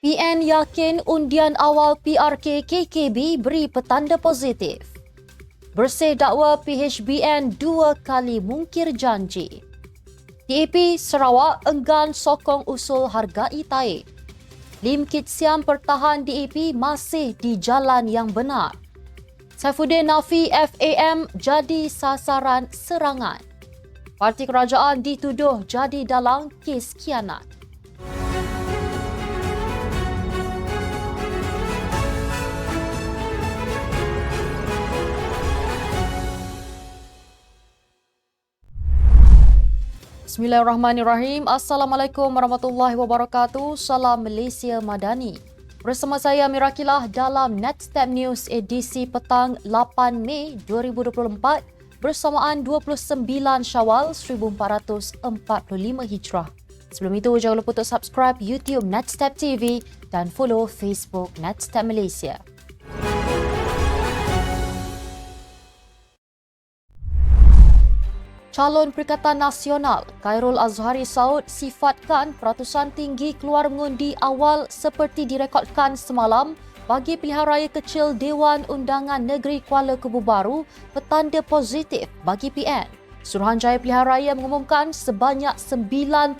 PN yakin undian awal PRK KKB beri petanda positif. Bersih dakwa PHBN 2 kali mungkir janji. DAP Sarawak enggan sokong usul hargai taib. Lim Kit Siam pertahan DAP masih di jalan yang benar. Saifuddin Nafi FAM jadi sasaran serangan. Parti kerajaan dituduh jadi dalang kes khianat. Bismillahirrahmanirrahim. Assalamualaikum warahmatullahi wabarakatuh. Salam Malaysia Madani. Bersama saya Mirakilah dalam Netstep News edisi petang 8 Mei 2024 bersamaan 29 Syawal 1445 Hijrah. Sebelum itu jangan lupa untuk subscribe YouTube Netstep TV dan follow Facebook Netstep Malaysia. Calon Perikatan Nasional Khairul Azhari Saud sifatkan peratusan tinggi keluar mengundi awal seperti direkodkan semalam bagi pilihan raya kecil Dewan Undangan Negeri Kuala Kubu Baru petanda positif bagi PN. Suruhanjaya Pilihan Raya mengumumkan sebanyak 97%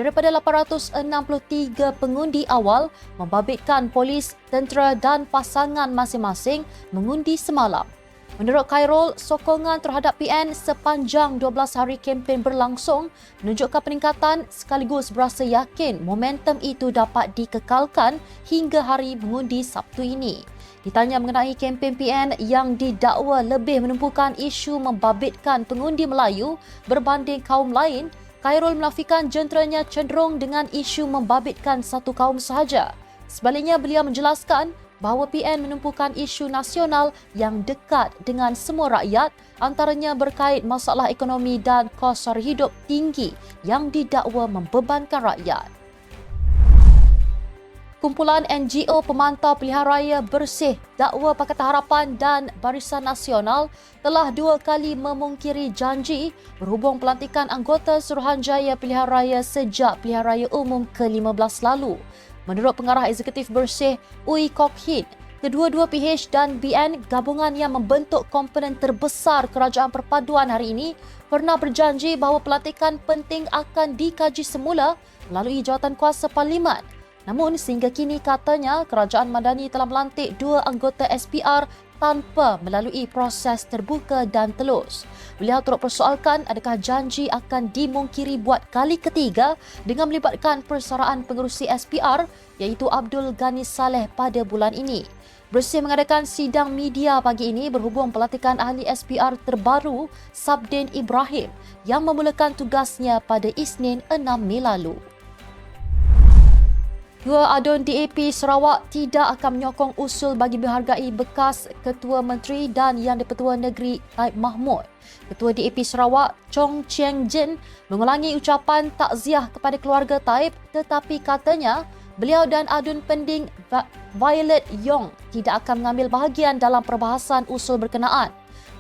daripada 863 pengundi awal membabitkan polis, tentera dan pasangan masing-masing mengundi semalam. Menurut Khairul, sokongan terhadap PN sepanjang 12 hari kempen berlangsung menunjukkan peningkatan sekaligus berasa yakin momentum itu dapat dikekalkan hingga hari mengundi Sabtu ini. Ditanya mengenai kempen PN yang didakwa lebih menumpukan isu membabitkan pengundi Melayu berbanding kaum lain, Khairul menafikan jenteranya cenderung dengan isu membabitkan satu kaum sahaja. Sebaliknya, beliau menjelaskan bahawa PN menumpukan isu nasional yang dekat dengan semua rakyat, antaranya berkait masalah ekonomi dan kos sara hidup tinggi yang didakwa membebankan rakyat. Kumpulan NGO Pemantau Pilihan Raya Bersih, Dakwa Pakatan Harapan dan Barisan Nasional telah 2 kali memungkiri janji berhubung pelantikan anggota Suruhanjaya Pilihan Raya sejak Pilihan Raya Umum ke-15 lalu. Menurut Pengarah Eksekutif Bersih, Ui Kok Hin, kedua-dua PH dan BN, gabungan yang membentuk komponen terbesar kerajaan perpaduan hari ini, pernah berjanji bahawa pelantikan penting akan dikaji semula melalui jawatan kuasa Parlimen. Namun sehingga kini katanya kerajaan Madani telah melantik 2 anggota SPR tanpa melalui proses terbuka dan telus. Beliau turut persoalkan adakah janji akan dimungkiri buat kali ketiga dengan melibatkan persaraan pengerusi SPR iaitu Abdul Ghani Saleh pada bulan ini. Bersih mengadakan sidang media pagi ini berhubung pelantikan ahli SPR terbaru Sabdin Ibrahim yang memulakan tugasnya pada Isnin 6 Mei lalu. Dua adun DAP Sarawak tidak akan menyokong usul bagi menghargai bekas Ketua Menteri dan Yang di-Pertua Negeri Taib Mahmud. Ketua DAP Sarawak, Chong Chieng Jin, mengulangi ucapan takziah kepada keluarga Taib tetapi katanya beliau dan adun pending Violet Yong tidak akan mengambil bahagian dalam perbahasan usul berkenaan.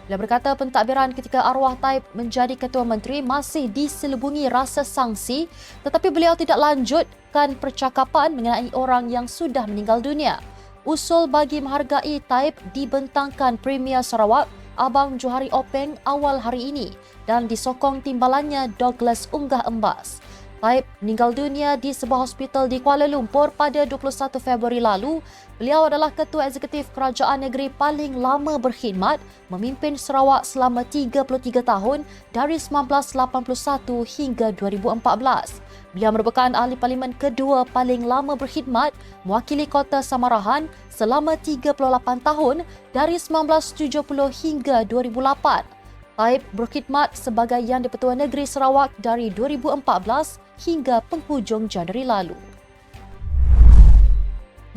Beliau berkata pentadbiran ketika arwah Taib menjadi Ketua Menteri masih diselubungi rasa sangsi tetapi beliau tidak lanjutkan percakapan mengenai orang yang sudah meninggal dunia. Usul bagi menghargai Taib dibentangkan Premier Sarawak Abang Johari Openg awal hari ini dan disokong timbalannya Douglas Unggah Embas. Taib meninggal dunia di sebuah hospital di Kuala Lumpur pada 21 Februari lalu. Beliau adalah Ketua Eksekutif Kerajaan Negeri paling lama berkhidmat memimpin Sarawak selama 33 tahun dari 1981 hingga 2014. Beliau merupakan ahli parlimen kedua paling lama berkhidmat mewakili Kota Samarahan selama 38 tahun dari 1970 hingga 2008. Taib berkhidmat sebagai Yang di-Pertua Negeri Sarawak dari 2014 hingga penghujung Januari lalu.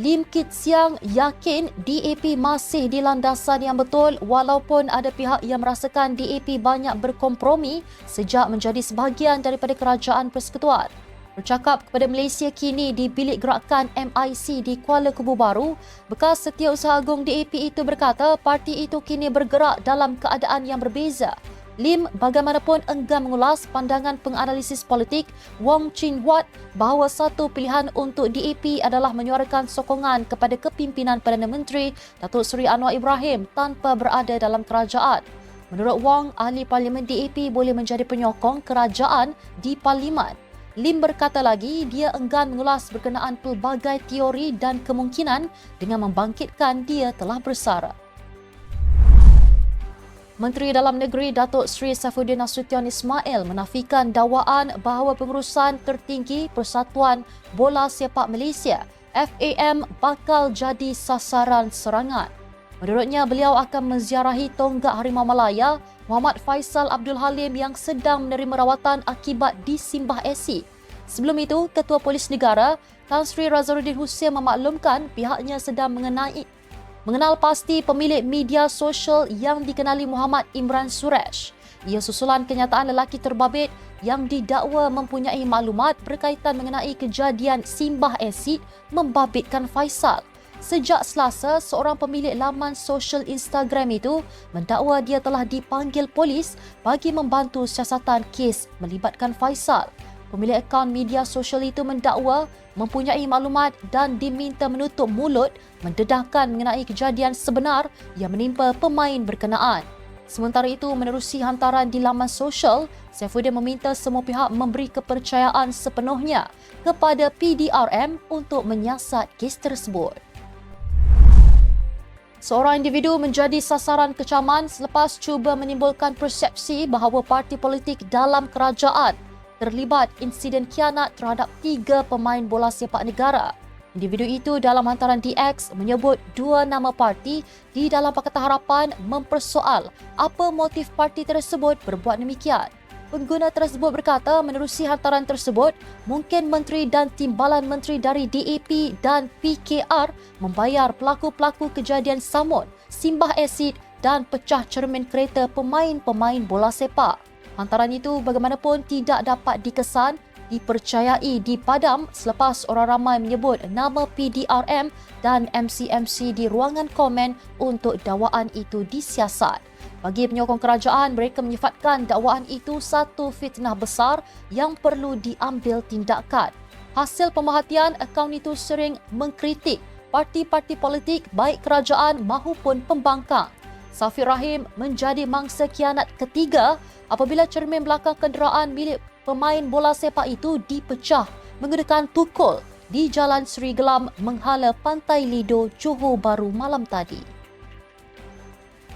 Lim Kit Siang yakin DAP masih di landasan yang betul walaupun ada pihak yang merasakan DAP banyak berkompromi sejak menjadi sebahagian daripada kerajaan persekutuan. Bercakap kepada Malaysia kini di Bilik Gerakan MIC di Kuala Kubu Baru, bekas Setiausaha Agung DAP itu berkata parti itu kini bergerak dalam keadaan yang berbeza. Lim bagaimanapun enggan mengulas pandangan penganalisis politik Wong Chin Huat bahawa satu pilihan untuk DAP adalah menyuarakan sokongan kepada kepimpinan Perdana Menteri Datuk Seri Anwar Ibrahim tanpa berada dalam kerajaan. Menurut Wong, ahli parlimen DAP boleh menjadi penyokong kerajaan di parlimen. Lim berkata lagi dia enggan mengulas berkenaan pelbagai teori dan kemungkinan dengan membangkitkan dia telah bersara. Menteri Dalam Negeri Datuk Seri Saifuddin Nasution Ismail menafikan dakwaan bahawa pengurusan tertinggi Persatuan Bola Sepak Malaysia FAM bakal jadi sasaran serangan. Menurutnya, beliau akan menziarahi Tonggak Harimau Malaya Muhammad Faisal Abdul Halim yang sedang menerima rawatan akibat disimbah asid. Sebelum itu, Ketua Polis Negara Tan Sri Razaruddin Hussein memaklumkan pihaknya sedang mengenal pasti pemilik media sosial yang dikenali Muhammad Imran Suresh. Ia susulan kenyataan lelaki terbabit yang didakwa mempunyai maklumat berkaitan mengenai kejadian simbah asid membabitkan Faisal. Sejak Selasa, seorang pemilik laman sosial Instagram itu mendakwa dia telah dipanggil polis bagi membantu siasatan kes melibatkan Faisal. Pemilik akaun media sosial itu mendakwa mempunyai maklumat dan diminta menutup mulut mendedahkan mengenai kejadian sebenar yang menimpa pemain berkenaan. Sementara itu, menerusi hantaran di laman sosial, Saifuddin meminta semua pihak memberi kepercayaan sepenuhnya kepada PDRM untuk menyiasat kes tersebut. Seorang individu menjadi sasaran kecaman selepas cuba menimbulkan persepsi bahawa parti politik dalam kerajaan terlibat insiden khianat terhadap 3 pemain bola sepak negara. Individu itu dalam hantaran di X menyebut 2 nama parti di dalam Pakatan Harapan mempersoal apa motif parti tersebut berbuat demikian. Pengguna tersebut berkata menerusi hantaran tersebut, mungkin menteri dan timbalan menteri dari DAP dan PKR membayar pelaku-pelaku kejadian samun, simbah asid dan pecah cermin kereta pemain-pemain bola sepak. Hantaran itu bagaimanapun tidak dapat dikesan, dipercayai dipadam selepas orang ramai menyebut nama PDRM dan MC-MC di ruangan komen untuk dakwaan itu disiasat. Bagi penyokong kerajaan, mereka menyifatkan dakwaan itu satu fitnah besar yang perlu diambil tindakan. Hasil pemerhatian, akaun itu sering mengkritik parti-parti politik baik kerajaan maupun pembangkang. Safir Rahim menjadi mangsa khianat ketiga apabila cermin belakang kenderaan milik pemain bola sepak itu dipecah menggunakan tukul di Jalan Seri Gelam menghala Pantai Lido, Johor Bahru malam tadi.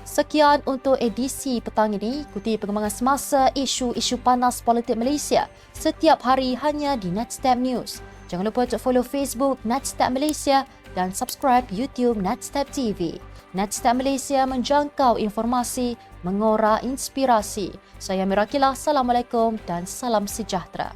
Sekian untuk edisi petang ini. Ikuti perkembangan semasa isu-isu panas politik Malaysia setiap hari hanya di Netstab News. Jangan lupa untuk follow Facebook Netstab Malaysia dan subscribe YouTube Netstab TV. Netstab Malaysia menjangkau informasi, mengora inspirasi. Saya Mirakilah, Assalamualaikum dan salam sejahtera.